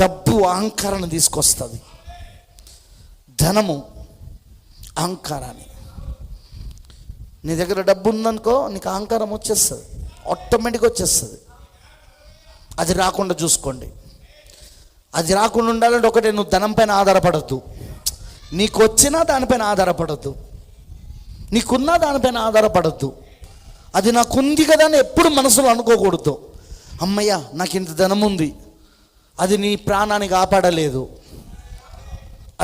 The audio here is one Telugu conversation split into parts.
డబ్బు అహంకారాన్ని తీసుకొస్తుంది. ధనము అహంకారాన్ని. నీ దగ్గర డబ్బు ఉందనుకో, నీకు అహంకారం వచ్చేస్తుంది, ఆటోమేటిక్గా వచ్చేస్తుంది. అది రాకుండా చూసుకోండి. అది రాకుండా ఉండాలంటే ఒకటే, నువ్వు ధనం పైన ఆధారపడద్దు. నీకు వచ్చినా దానిపైన ఆధారపడద్దు, నీకున్నా దానిపైన ఆధారపడద్దు. అది నాకుంది కదా అని ఎప్పుడు మనసులో అనుకోకూడదు. అమ్మయ్య నాకు ఇంత ధనం ఉంది, అది నీ ప్రాణాన్ని కాపాడలేదు.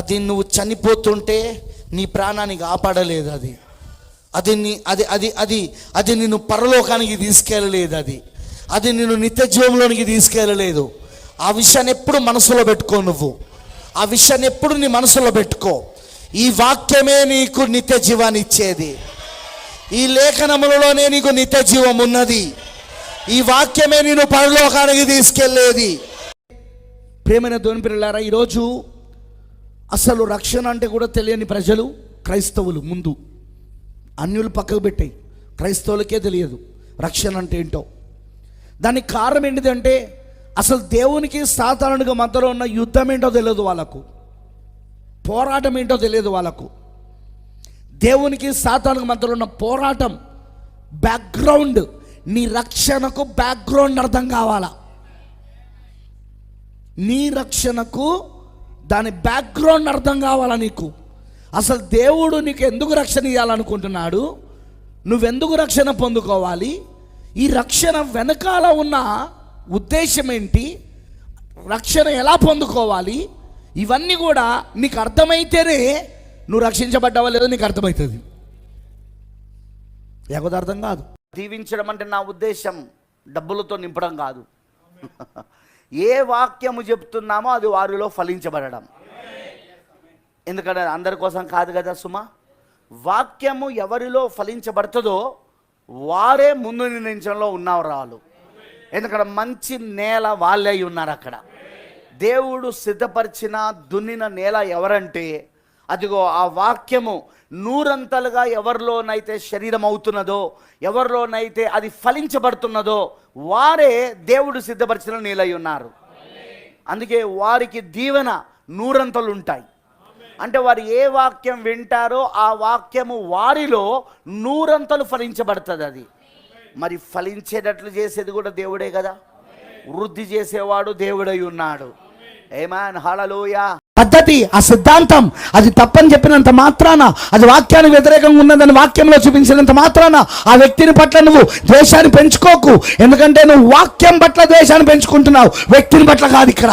అది నువ్వు చనిపోతుంటే నీ ప్రాణాన్ని కాపాడలేదు. అది నిన్ను పరలోకానికి తీసుకెళ్ళలేదు. అది నిన్ను నిత్య జీవంలోనికి తీసుకెళ్ళలేదు. ఆ విషయాన్ని ఎప్పుడు మనసులో పెట్టుకో. నువ్వు ఆ విషయాన్ని ఎప్పుడు నీ మనసులో పెట్టుకో. ఈ వాక్యమే నీకు నిత్య జీవాన్ని ఇచ్చేది. ఈ లేఖనములలోనే నీకు నిత్య జీవం ఉన్నది. ఈ వాక్యమే నేను పరలోకానికి తీసుకెళ్ళేది. ప్రేమైన దేవుని పిల్లలారా, ఈరోజు అసలు రక్షణ అంటే కూడా తెలియని ప్రజలు క్రైస్తవులు. ముందు అన్యులు పక్కకు పెట్టాయి, క్రైస్తవులకే తెలియదు రక్షణ అంటే ఏంటో. దానికి కారణం ఏంటిదంటే, అసలు దేవునికి సాధారణంగా మధ్యలో ఉన్న యుద్ధం ఏంటో తెలియదు వాళ్ళకు, పోరాటం ఏంటో తెలియదు వాళ్ళకు. దేవునికి సాతానుకు మధ్యలో ఉన్న పోరాటం బ్యాక్గ్రౌండ్, నీ రక్షణకు బ్యాక్గ్రౌండ్ అర్థం కావాలా. నీ రక్షణకు దాని బ్యాక్గ్రౌండ్ అర్థం కావాలా నీకు. అసలు దేవుడు నీకు ఎందుకు రక్షణ ఇవ్వాలనుకుంటున్నాడు, నువ్వెందుకు రక్షణ పొందుకోవాలి, ఈ రక్షణ వెనకాల ఉన్న ఉద్దేశం ఏంటి, రక్షణ ఎలా పొందుకోవాలి, ఇవన్నీ కూడా నీకు అర్థమైతేనే నువ్వు రక్షించబడ్డావా లేదో నీకు అర్థమవుతుంది. లేకపోతే అర్థం కాదు. దీవించడం అంటే నా ఉద్దేశం డబ్బులతో నింపడం కాదు. ఏ వాక్యము చెప్తున్నామో అది వారిలో ఫలించబడడం. ఎందుకంటే అందరి కోసం కాదు కదా సుమా. వాక్యము ఎవరిలో ఫలించబడుతుందో వారే ముందు నిర్ణయించడంలో ఉన్నవారు వాళ్ళు. ఎందుకంటే మంచి నేల వాళ్ళే ఉన్నారు. అక్కడ దేవుడు సిద్ధపరిచిన దున్నిన నేల ఎవరంటే, అదిగో ఆ వాక్యము నూరంతలుగా ఎవరిలోనైతే శరీరం అవుతున్నదో, ఎవరిలోనైతే అది ఫలించబడుతున్నదో వారే దేవుడు సిద్ధపరిచిన నేలై ఉన్నారు. అందుకే వారికి దీవెన నూరంతలు ఉంటాయి. అంటే వారు ఏ వాక్యం వింటారో ఆ వాక్యము వారిలో నూరంతలు ఫలించబడుతుంది. అది మరి ఫలించేటట్లు చేసేది కూడా దేవుడే కదా. వృద్ధి చేసేవాడు దేవుడై ఉన్నాడు. ఆమేన్, హల్లెలూయా. పద్ధతి, ఆ సిద్ధాంతం అది తప్పని చెప్పినంత మాత్రాన, అది వాక్యానికి వ్యతిరేకంగా ఉన్నదని వాక్యంలో చూపించినంత మాత్రాన ఆ వ్యక్తిని పట్ల నువ్వు ద్వేషాన్ని పెంచుకోకు. ఎందుకంటే నువ్వు వాక్యం పట్ల ద్వేషాన్ని పెంచుకుంటున్నావు, వ్యక్తిని పట్ల కాదు. ఇక్కడ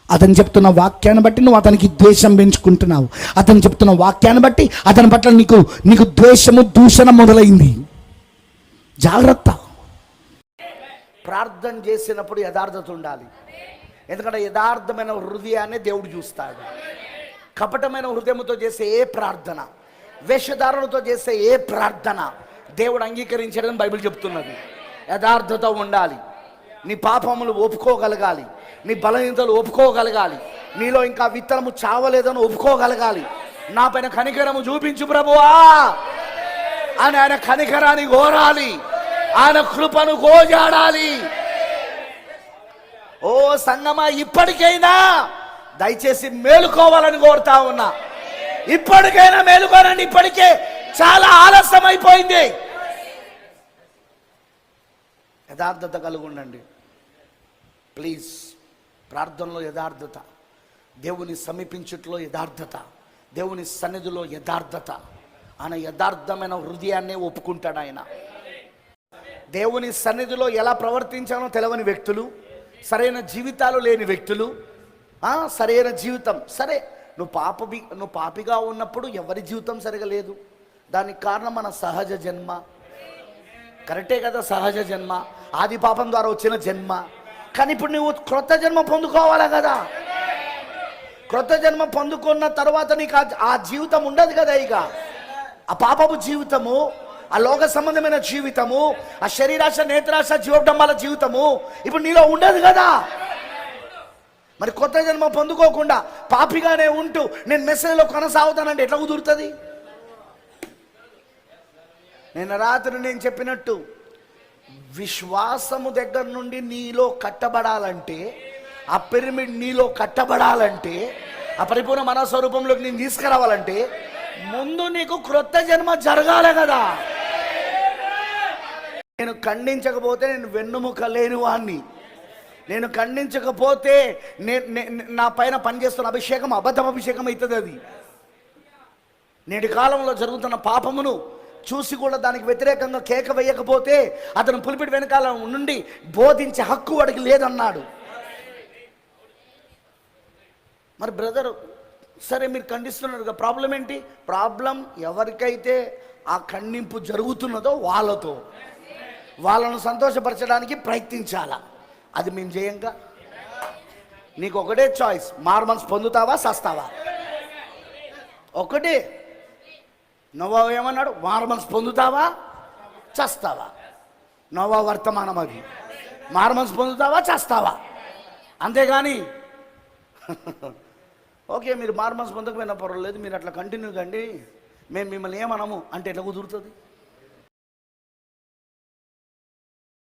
అతను చెప్తున్న వాక్యాన్ని బట్టి నువ్వు అతనికి ద్వేషం పెంచుకుంటున్నావు. అతను చెప్తున్న వాక్యాన్ని బట్టి అతని పట్ల నీకు ద్వేషము, దూషణ మొదలైంది. జాగ్రత్త. ప్రార్థన చేసినప్పుడు యథార్థత ఉండాలి. ఎందుకంటే యథార్థమైన హృదయాన్ని దేవుడు చూస్తాడు. కపటమైన హృదయంతో చేసే ఏ ప్రార్థన, వేషధారణతో చేసే ఏ ప్రార్థన దేవుడు అంగీకరించడని బైబిల్ చెప్తున్నది. యథార్థత ఉండాలి. నీ పాపములు ఒప్పుకోగలగాలి, నీ బలహీనతలు ఒప్పుకోగలగాలి, నీలో ఇంకా విత్తనము చావలేదని ఒప్పుకోగలగాలి. నా పైన కనికరము చూపించు ప్రభువా అని ఆయన కనికరాన్ని కోరాలి, ఆయన కృపను గోజాడాలి. ఓ సంగమా, ఇప్పటికైనా దయచేసి మేలుకోవాలని కోరుతా ఉన్నా. ఇప్పటికైనా మేలుకోనండి. ఇప్పటికే చాలా ఆలస్యం అయిపోయింది. యథార్థత కలిగి ఉండండి ప్లీజ్. ప్రార్థనలో యథార్థత, దేవుని సమీపించుట్లో యథార్థత, దేవుని సన్నిధిలో యథార్థత. ఆయన యథార్థమైన హృదయాన్నే ఒప్పుకుంటాడు. ఆయన దేవుని సన్నిధిలో ఎలా ప్రవర్తించానో తెలియని వ్యక్తులు, సరైన జీవితాలు లేని వ్యక్తులు, సరైన జీవితం సరే. నువ్వు పాపిగా ఉన్నప్పుడు ఎవరి జీవితం సరిగా లేదు. దానికి కారణం మన సహజ జన్మ. కరెక్టే కదా, సహజ జన్మ, ఆది పాపం ద్వారా వచ్చిన జన్మ. కానీ ఇప్పుడు నువ్వు క్రొత్త జన్మ పొందుకోవాలా కదా. క్రొత్త జన్మ పొందుకున్న తర్వాత నీకు ఆ జీవితం ఉండదు కదా. ఇక ఆ పాపపు జీవితము, ఆ లోక సంబంధమైన జీవితము, ఆ శరీరాశ, నేత్రాశ, జీవడంబాల జీవితము ఇప్పుడు నీలో ఉండదు కదా. మరి కొత్త జన్మ పొందుకోకుండా పాపిగానే ఉంటూ నేను మెసేజ్లో కొనసాగుతానంటే ఎట్లా కుదురుతుంది? నిన్న రాత్రి నేను చెప్పినట్టు విశ్వాసము దగ్గర నుండి నీలో కట్టబడాలంటే ఆ పిరమిడ్ నీలో కట్టబడాలంటే, ఆ పరిపూర్ణ మనస్వరూపంలోకి నేను తీసుకురావాలంటే ముందు నీకు క్రొత్త జన్మ జరగాలి కదా. నేను ఖండించకపోతే నేను వెన్నుముక లేని వాణ్ణి. నేను ఖండించకపోతే నా పైన పనిచేస్తున్న అభిషేకం అబద్ధం అభిషేకం అవుతుంది. అది నేటి కాలంలో జరుగుతున్న పాపమును చూసి కూడా దానికి వ్యతిరేకంగా కేక వేయకపోతే అతను పులిపిడి వెనకాల నుండి బోధించే హక్కు వాడికి లేదన్నాడు. మరి బ్రదర్, సరే మీరు ఖండిస్తున్నారు, ప్రాబ్లం ఏంటి? ప్రాబ్లం ఎవరికైతే ఆ ఖండింపు జరుగుతున్నదో వాళ్ళను సంతోషపరచడానికి ప్రయత్నించాలా. అది మేము చేయంగా. నీకు ఒకటే చాయిస్, మారుమనసు పొందుతావా చస్తావా? ఒకటే. నోవా ఏమన్నాడు? మారుమనసు పొందుతావా చస్తావా? నోవా వర్తమానం అది. మారుమనసు పొందుతావా చస్తావా? అంతేగాని ఓకే మీరు మారుమనసు పొందకపోయినా పర్వాలేదు, మీరు అట్లా కంటిన్యూ కండి, మేము మిమ్మల్ని ఏమనము అంటే ఎట్లా కుదురుతుంది?